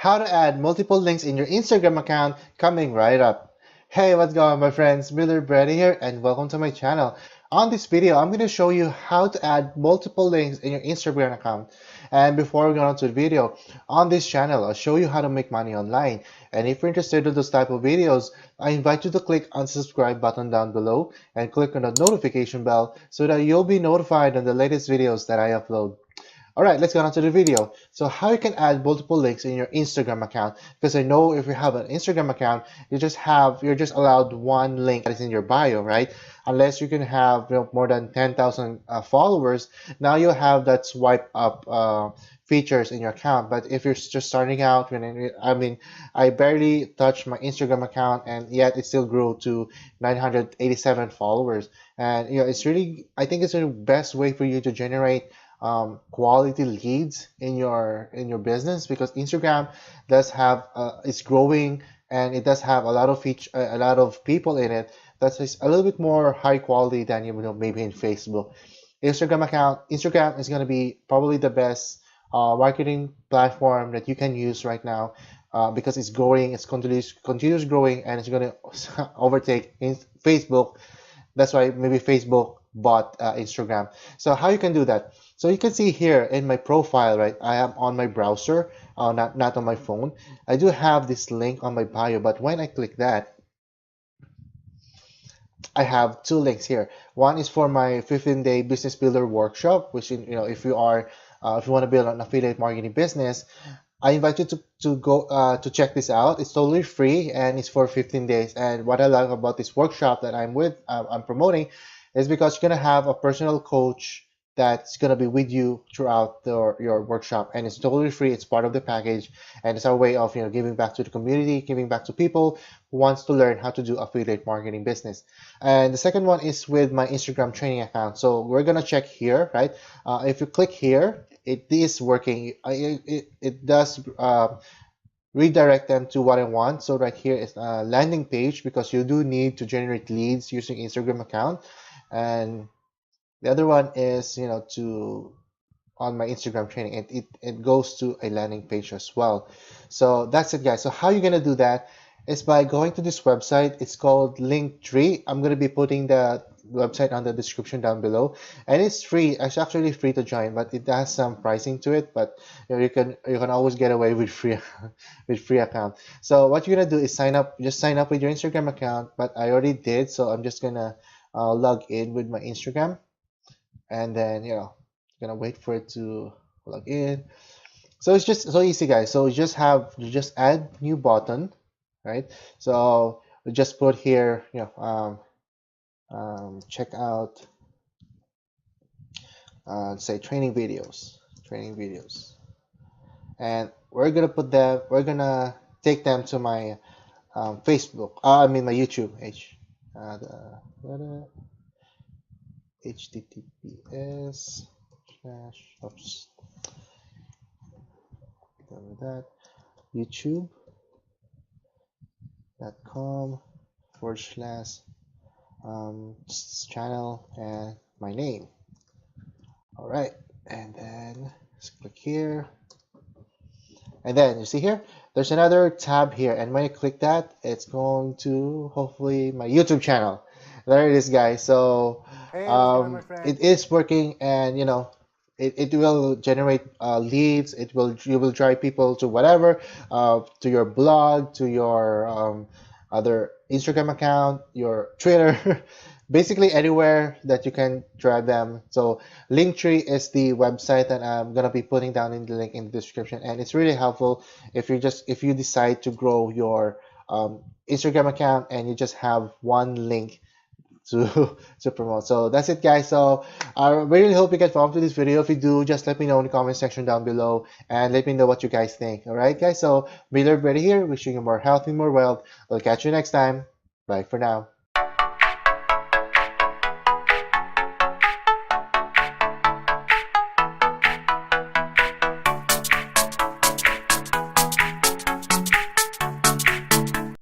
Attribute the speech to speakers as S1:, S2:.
S1: how to add multiple links in your Instagram account coming right up. Hey, what's going on, my friends? Miller Brady here, and welcome to my channel. On this video, I'm going to show you how to add multiple links in your Instagram account. And before we go on to the video, on this channel, I'll show you how to make money online. And if you're interested in those type of videos, I invite you to click on the subscribe button down below and click on the notification bell so that you'll be notified on the latest videos that I upload. All right, let's get on to the video. So how you can add multiple links in your Instagram account, because I know if you have an Instagram account, you're just allowed one link that is in your bio, right? Unless you can have more than 10,000 followers, now you have that swipe up features in your account. But if you're just starting out, I barely touched my Instagram account, and yet it still grew to 987 followers. And it's really, I think it's the best way for you to generate quality leads in your business, because Instagram does have it's growing, and it does have a lot of a lot of people in it that is a little bit more high quality than maybe in Facebook. Instagram is going to be probably the best marketing platform that you can use right now, because it's growing, it's continuous growing, and it's going to overtake Facebook. That's why maybe Facebook bought Instagram. So how you can do that? So you can see here in my profile, right? I am on my browser, not on my phone. I do have this link on my bio, but when I click that, I have two links here. One is for my 15-day business builder workshop, which if you want to build an affiliate marketing business, I invite you to go to check this out. It's totally free and it's for 15 days. And what I like about this workshop that I'm promoting is because you're gonna have a personal coach that's gonna be with you throughout your workshop, and it's totally free. It's part of the package, and it's our way of giving back to the community, giving back to people who wants to learn how to do affiliate marketing business. And the second one is with my Instagram training account. So we're gonna check here, right? If you click here, it is working. It does redirect them to what I want. So right here is a landing page, because you do need to generate leads using Instagram account. And the other one is on my Instagram training, it goes to a landing page as well. So that's it, guys. So how you're gonna do that is by going to this website. It's called Linktree. I'm gonna be putting the website on the description down below, and it's free. It's actually free to join, but it has some pricing to it. But you can always get away with free account. So what you're gonna do is just sign up with your Instagram account. But I already did, so I'm just gonna log in with my Instagram, and then gonna wait for it to log in. So it's just so easy, guys. So you just add new button, right? So we just put here check out say training videos, and we're gonna take them to my Facebook, my YouTube page. HTTPS / oops, done with that, youtube.com/channel and my name. All right, and then just click here, and then you see here there's another tab here, and when you click that, it's going to hopefully my YouTube channel. There it is, guys. So
S2: Hey, what's going on, my friend?
S1: it is working, and it will generate leads. You will drive people to whatever, to your blog, to your other Instagram account, your Twitter, basically anywhere that you can drive them. So Linktree is the website that I'm gonna be putting down in the link in the description, and it's really helpful if you decide to grow your Instagram account and you just have one link to promote. So that's it, guys. So I really hope you get found to this video. If you do, just let me know in the comment section down below, and let me know what you guys think. All right, guys. So Miller Brady here, wishing you more health and more wealth. I'll catch you next time. Bye for now.